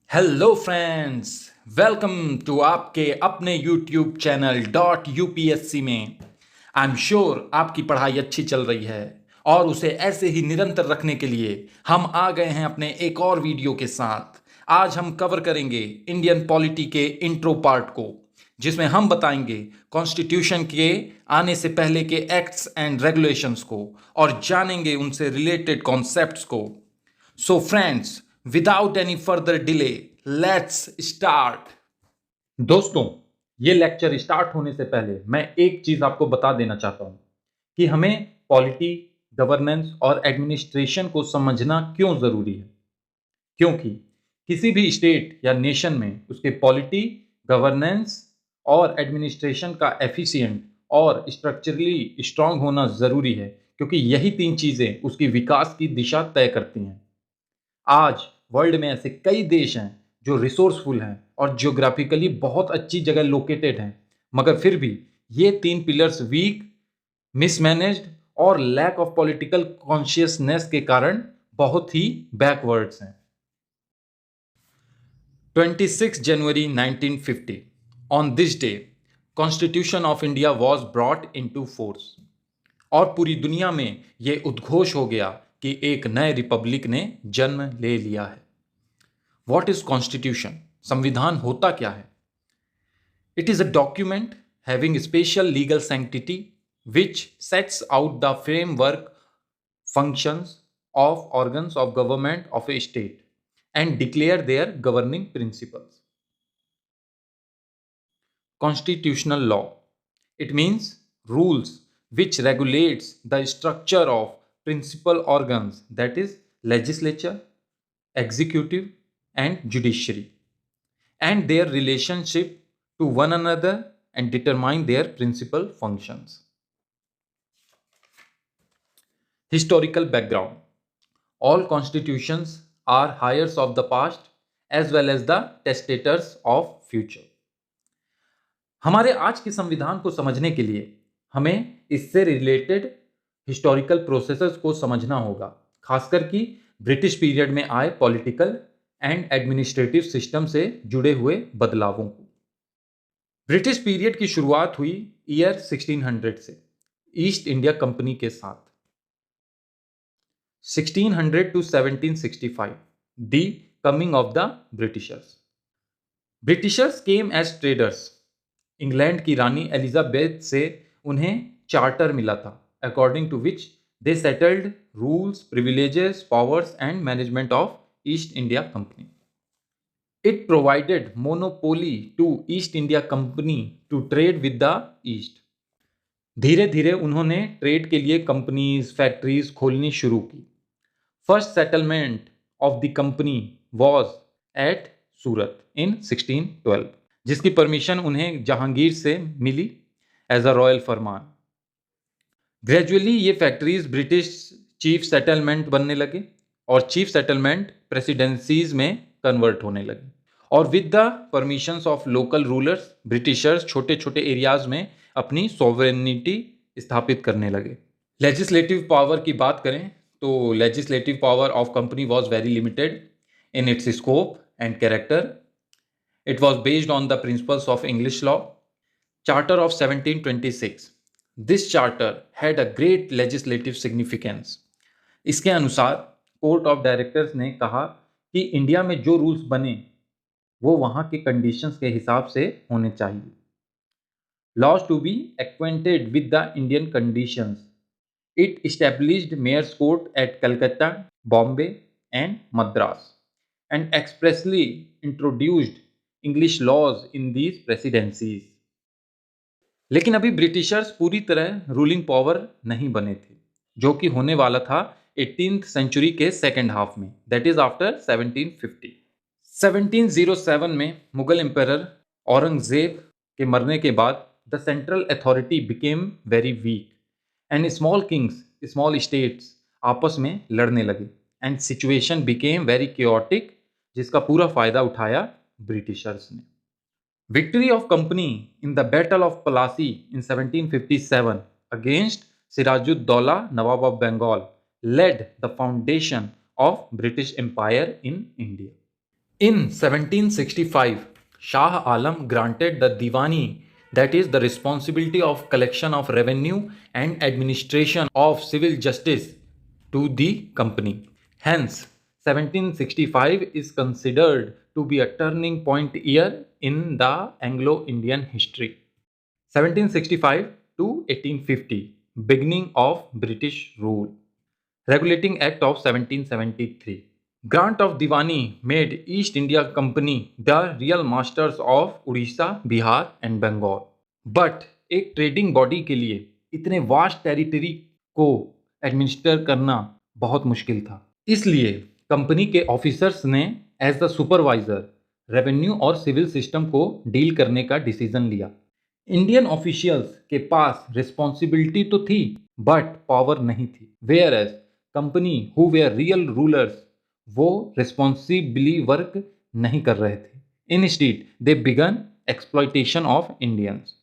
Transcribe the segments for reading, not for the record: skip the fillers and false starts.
Hello friends, welcome to आपके अपने YouTube channel dot UPSC में। आई एम श्योर आपकी पढ़ाई अच्छी चल रही है और उसे ऐसे ही निरंतर रखने के लिए हम आ गए हैं अपने एक और वीडियो के साथ। आज हम कवर करेंगे इंडियन पॉलिटी के इंट्रो पार्ट को, जिसमें हम बताएंगे कॉन्स्टिट्यूशन के आने से पहले के एक्ट्स एंड रेगुलेशंस को और जानेंगे उनसे रिलेटेड कॉन्सेप्ट्स को। So friends, without any further delay, let's start. दोस्तों, ये लेक्चर स्टार्ट होने से पहले मैं एक चीज आपको बता देना चाहता हूं कि हमें पॉलिटी, गवर्नेंस और एडमिनिस्ट्रेशन को समझना क्यों जरूरी है। क्योंकि किसी भी स्टेट या नेशन में उसके पॉलिटी, गवर्नेंस और एडमिनिस्ट्रेशन का एफिशिएंट और स्ट्रक्चरली स्ट्रांग होना जरूरी है, क्योंकि यही तीन चीजें उसकी विकास की दिशा तय करती हैं। आज वर्ल्ड में ऐसे कई देश हैं जो रिसोर्सफुल हैं और जियोग्राफिकली बहुत अच्छी जगह लोकेटेड हैं, मगर फिर भी ये तीन पिलर्स वीक, मिसमैनेज्ड और लैक ऑफ पॉलिटिकल कॉन्शियसनेस के कारण बहुत ही बैकवर्ड्स हैं। 26 January 1950, on this day, Constitution of India was brought into force. और पूरी दुनिया में ये उद्घोष हो गया कि एक नए रिपब्लिक ने जन्म ले लिया है। What is constitution? संविधान होता क्या है? It is a document having special legal sanctity which sets out the framework, functions of organs of government of a state and declare their governing principles. Constitutional law. It means rules which regulates the structure of principal organs, that is legislature, executive and judiciary, and their relationship to one another and determine their principal functions. Historical background. All constitutions are heirs of the past as well as the testators of future. हमारे आज के संविधान को समझने के लिए हमें इससे रिलेटेड हिस्टोरिकल प्रोसेसेस को समझना होगा, खासकर कि ब्रिटिश पीरियड में आए पॉलिटिकल एंड एडमिनिस्ट्रेटिव सिस्टम से जुड़े हुए बदलावों को। ब्रिटिश पीरियड की शुरुआत हुई ईयर 1600 से ईस्ट इंडिया कंपनी के साथ। 1600 to 1765, the coming of the Britishers. Britishers came as traders. England की रानी एलिजाबेथ से उन्हें चार्टर मिला था, according to which they settled rules, privileges, powers and management of East India company. It provided monopoly to East India company to trade with the east. धीरे धीरे उन्होंने trade के लिए कंपनीज, फैक्ट्रीज खोलनी शुरू की. First settlement of the company was at Surat in 1612, जिसकी permission उन्हें जहांगीर से मिली एज अ रॉयल फरमान. ग्रेजुअली ये फैक्ट्रीज ब्रिटिश चीफ सेटलमेंट बनने लगे और चीफ सेटलमेंट प्रेसिडेंसीज में कन्वर्ट होने लगे. और with the permissions of local rulers, Britishers छोटे छोटे एरियाज में अपनी सॉवरेनिटी स्थापित करने लगे. लेजिस्लेटिव पावर की बात करें तो legislative power of company was very limited in its scope and character. It was based on the principles of English law. Charter of 1726. This charter had a great legislative significance. इसके अनुसार court of directors ने कहा कि India में जो rules बने वो वहाँ के कंडीशंस के हिसाब से होने चाहिए. Laws to be acquainted with the Indian conditions. It established mayor's court at Calcutta, Bombay and Madras, and expressly introduced English laws in these presidencies. लेकिन अभी ब्रिटिशर्स पूरी तरह रूलिंग पावर नहीं बने थे, जो कि होने वाला था 18th सेंचुरी के सेकेंड हाफ में, दैट इज आफ्टर 1750. 1707 में मुगल एम्परर औरंगजेब के मरने के बाद the central authority became very weak and small kings, small states आपस में लड़ने लगे and situation became very chaotic, जिसका पूरा फायदा उठाया ब्रिटिशर्स ने. Victory of company in the battle of Plassey in 1757 against Sirajuddaulah Nawab of Bengal led the foundation of British empire in India. In 1765, Shah Alam granted the Diwani, that is, the responsibility of collection of revenue and administration of civil justice, to the company. Hence, 1765 is considered to be a turning point year in the Anglo Indian history. 1765 to 1850, beginning of British rule. Regulating Act of 1773. Grant of Diwani made East India Company the real masters of Odisha, Bihar and Bengal. But एक trading body के लिए इतने vast territory को administer करना बहुत मुश्किल था। इसलिए कंपनी के ऑफिसर्स ने एज द सुपरवाइजर रेवेन्यू और सिविल सिस्टम को डील करने का डिसीजन लिया। इंडियन ऑफिशियल्स के पास रिस्पॉन्सिबिलिटी तो थी बट पावर नहीं थी, were as company who were real rulers वो रिस्पॉन्सिबली वर्क नहीं कर रहे थे। Instead they began exploitation of Indians.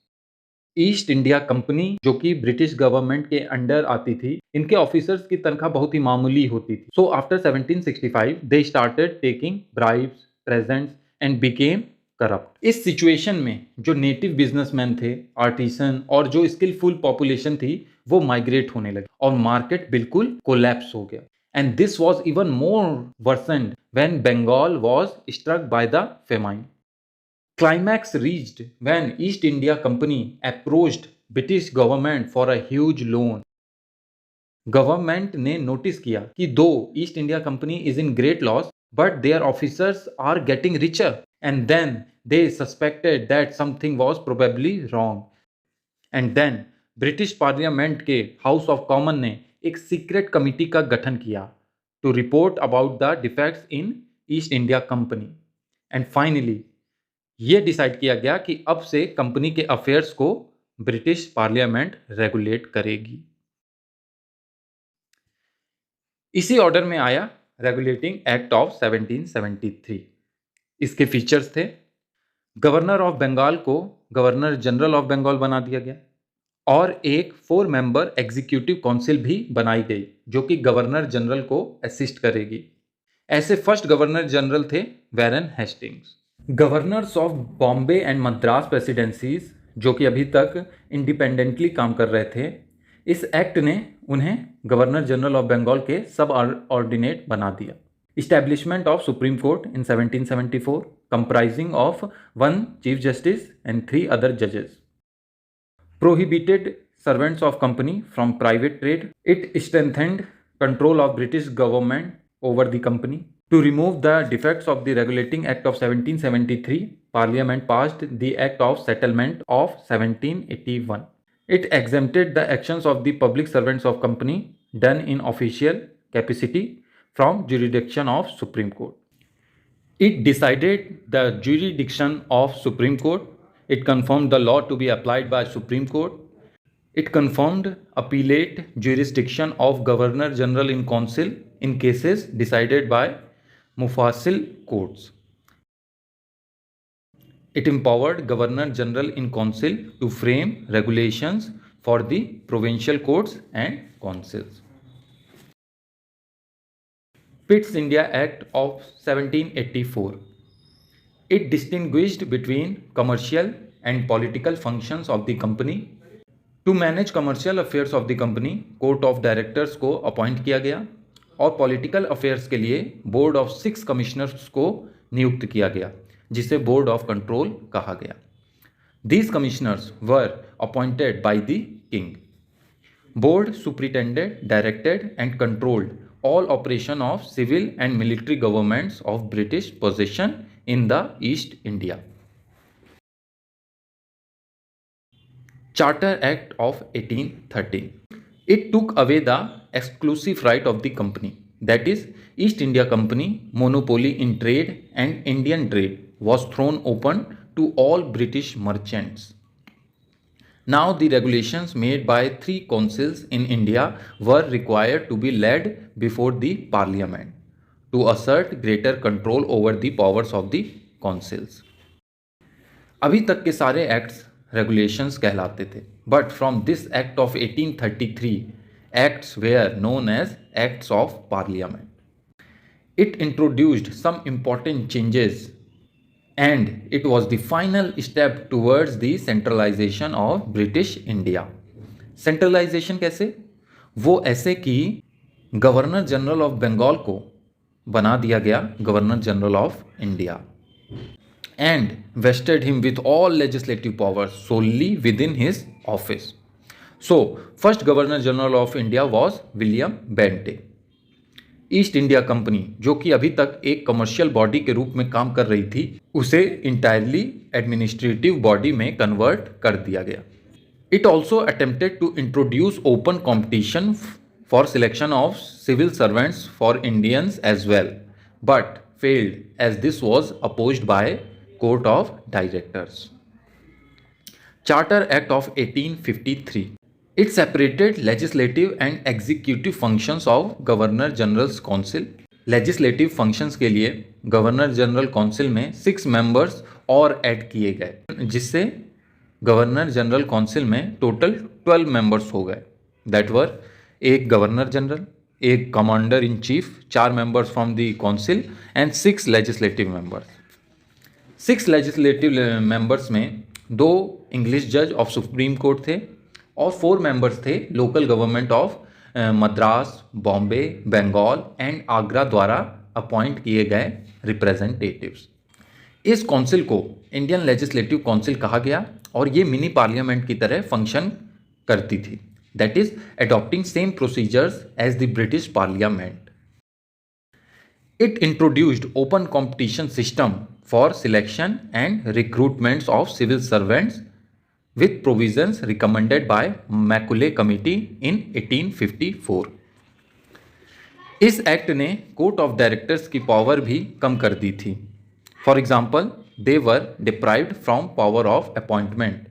East India company जो कि ब्रिटिश गवर्नमेंट के अंडर आती थी, इनके ऑफिसर्स की तनख्वाह बहुत ही मामूली होती थी। So after 1765 they started taking bribes, presents and became corrupt. इस सिचुएशन में जो नेटिव बिजनेसमैन थे, आर्टिसन और जो स्किलफुल पॉपुलेशन थी वो माइग्रेट होने लगे और मार्केट बिल्कुल कोलैप्स हो गया। And this was even more worsened when Bengal was struck by the famine. Climax reached when East India Company approached British government for a huge loan. Government ने notice किया कि दो East India company is in great loss but their officers are getting richer and then they suspected that something was probably wrong. And then British parliament के house of common ने एक secret committee का गठन किया to report about the defects in East India company. And finally ये decide किया गया कि अब से कंपनी के अफेयर्स को ब्रिटिश पार्लियामेंट रेगुलेट करेगी। इसी ऑर्डर में आया रेगुलेटिंग एक्ट ऑफ 1773। इसके फीचर्स थे, गवर्नर ऑफ बंगाल को गवर्नर जनरल ऑफ बंगाल बना दिया गया और एक 4 मेंबर एग्जीक्यूटिव काउंसिल भी बनाई गई जो कि गवर्नर जनरल को असिस्ट करेगी। ऐसे फर्स्ट गवर्नर जनरल थे Warren Hastings. Governors of Bombay and Madras presidencies जो कि अभी तक इंडिपेंडेंटली काम कर रहे थे, इस एक्ट ने उन्हें गवर्नर जनरल ऑफ बंगाल के सब ऑर्डिनेट बना दिया। Establishment of supreme court in 1774 comprising of 1 chief justice and 3 other जजेस। Prohibited servants of company from private trade. It strengthened control of British government over the company. To remove the defects of the Regulating Act of 1773, Parliament passed the Act of Settlement of 1781. It exempted the actions of the public servants of company done in official capacity from jurisdiction of Supreme Court. It decided the jurisdiction of Supreme Court. It confirmed the law to be applied by Supreme Court. It confirmed appellate jurisdiction of Governor General in Council in cases decided by Mufasil courts. It empowered Governor General in Council to frame regulations for the provincial courts and councils. Pitt's India Act of 1784. It distinguished between commercial and political functions of the company. To manage commercial affairs of the company, court of directors को appoint किया गया और political affairs के लिए board of 6 commissioners को नियुक्त किया गया जिसे बोर्ड ऑफ कंट्रोल कहा गया। These commissioners were appointed by the king. Board superintended, directed and controlled all operation of civil and military governments of British possession in the East India. Charter Act of 1813. It took away the exclusive right of the company, that is, East India Company monopoly in trade and Indian trade was thrown open to all British merchants. Now the regulations made by 3 councils in India were required to be led before the Parliament to assert greater control over the powers of the councils. अभी तक के सारे acts regulations कहलाते थे, but from this act of 1833 acts were known as acts of parliament. It introduced some important changes and it was the final step towards the centralization of British India. Centralisation कैसे? वो ऐसे कि governor general of Bengal को बना दिया गया governor general of India and vested him with all legislative powers solely within his office. So, first Governor General of India was William Bentinck. East India company जो कि अभी तक एक कमर्शियल बॉडी के रूप में काम कर रही थी उसे इंटायरली एडमिनिस्ट्रेटिव बॉडी में कन्वर्ट कर दिया गया. It also attempted to introduce open competition for selection of civil servants for Indians as well but failed as this was opposed by court of directors. Charter act of 1853. It separated legislative and executive functions of Governor General's Council. Legislative functions के लिए governor general council में 6 members और add किए गए जिससे governor general council में total 12 members हो गए. दैट वर एक गवर्नर जनरल, एक commander in chief, 4 members from the council and 6 legislative members. 6 legislative members में 2 इंग्लिश जज ऑफ सुप्रीम कोर्ट थे और 4 मेंबर्स थे local government of Madras, Bombay, Bengal and Agra द्वारा अपॉइंट किए गए रिप्रेजेंटेटिव्स. इस काउंसिल को इंडियन लेजिस्लेटिव काउंसिल कहा गया और ये मिनी पार्लियामेंट की तरह फंक्शन करती थी. That is adopting same procedures as the British parliament. It introduced open competition system for selection and recruitments of civil servants with provisions recommended by Macaulay Committee in 1854. इस act ने court of directors की power भी कम कर दी थी. For example they were deprived from power of appointment.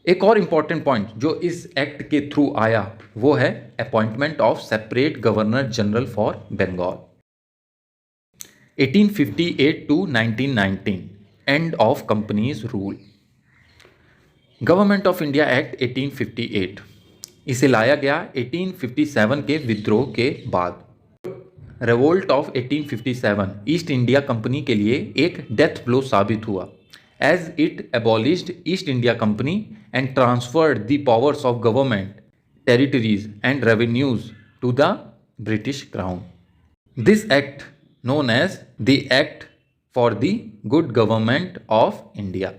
एक और important point जो इस एक्ट के थ्रू आया वो है appointment of separate governor general for Bengal. 1858 to 1919 end of company's rule. Government of India act 1858 इसे लाया गया 1857 के विद्रोह के बाद. Revolt of 1857 East India company के लिए एक डेथ ब्लो साबित हुआ as it abolished East India company and transferred the powers of government, territories and revenues to the British crown. This act known as the Act for the Good Government of India.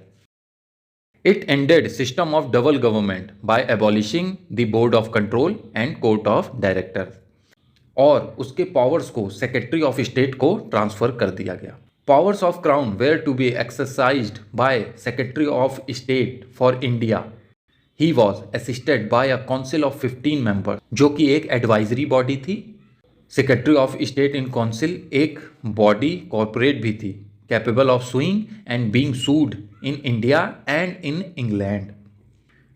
It ended system of double government by abolishing the Board of Control and Court of Directors. और उसके powers को secretary of state को transfer कर दिया गया. Powers of crown were to be exercised by secretary of state for India. He was assisted by a council of 15 members जो कि एक एडवाइजरी बॉडी थी. Secretary of state in council एक body corporate भी थी capable of suing and being sued in India and in England.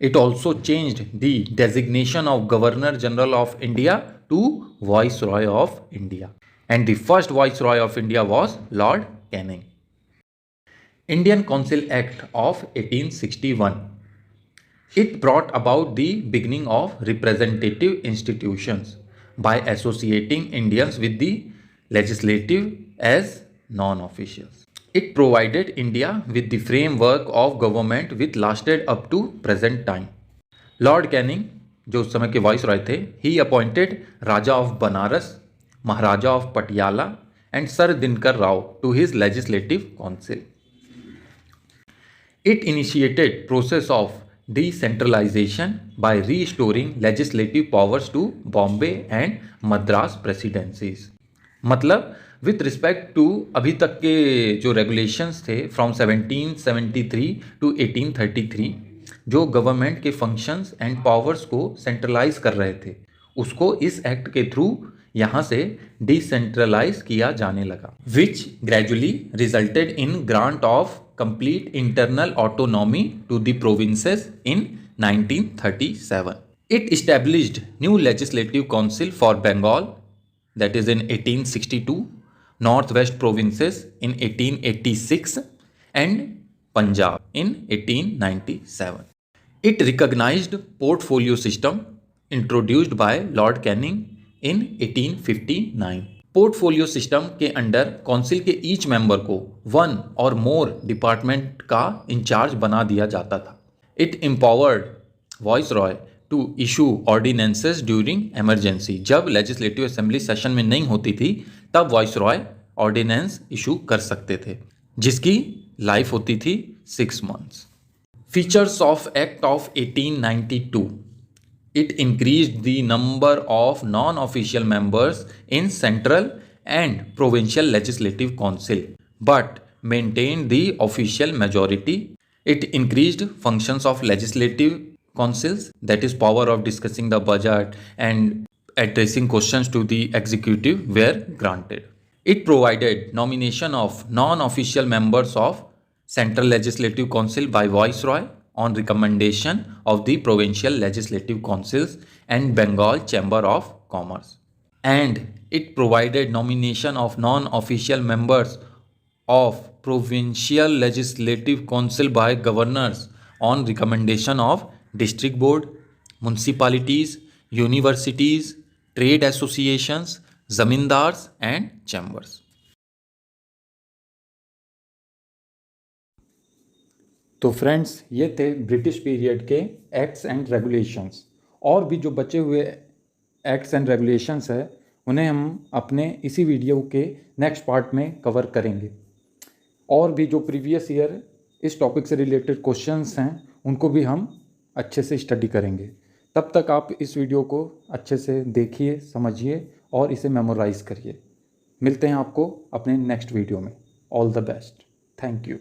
It also changed the designation of governor general of India to viceroy of India and the first viceroy of India was Lord Canning. Indian council act of 1861. It brought about the beginning of representative institutions by associating Indians with the legislative as non-officials. It provided India with the framework of government which lasted up to present time. Lord Canning, जो उस समय के viceroy थे, he appointed Raja of Banaras, Maharaja of Patiala and Sir Dinkar Rao to his legislative council. It initiated process of decentralization by restoring legislative powers to Bombay and Madras presidencies. मतलब with respect to अभी तक के जो regulations थे from 1773 to 1833 जो government के functions and powers को centralise कर रहे थे उसको इस एक्ट के थ्रू यहाँ से डिसेंट्रलाइज किया जाने लगा which gradually resulted in grant of complete internal autonomy to the provinces in 1937. It established new legislative council for Bengal, that is in 1862, Northwest provinces in 1886 and Punjab in 1897. It recognized portfolio system introduced by Lord Canning in 1859. Portfolio system के under council के each member को one और more department का in charge बना दिया जाता था। It empowered viceroy to issue ordinances during emergency. जब लेजिस्लेटिव असेंबली सेशन में नहीं होती थी तब वाइसरॉय ऑर्डिनेंस इशू कर सकते थे, जिसकी लाइफ होती थी 6 months. Features of act of 1892। It increased the number of non-official members in central and provincial legislative council, but maintained the official majority. It increased functions of legislative councils, that is power of discussing the budget and addressing questions to the executive were granted. It provided nomination of non-official members of Central Legislative Council by Viceroy on recommendation of the Provincial Legislative Councils and Bengal Chamber of Commerce. And it provided nomination of non-official members of Provincial Legislative Council by governors on recommendation of District Board, municipalities, universities, trade associations, zamindars and chambers. तो friends, ये थे British period के acts and regulations. और भी जो बचे हुए acts and regulations है उन्हें हम अपने इसी वीडियो के नेक्स्ट पार्ट में कवर करेंगे। और भी जो प्रीवियस ईयर इस टॉपिक से रिलेटेड क्वेश्चंस हैं उनको भी हम अच्छे से स्टडी करेंगे। तब तक आप इस वीडियो को अच्छे से देखिए, समझिए और इसे मेमोराइज़ करिए। मिलते हैं आपको अपने नेक्स्ट वीडियो में। All the best. Thank you.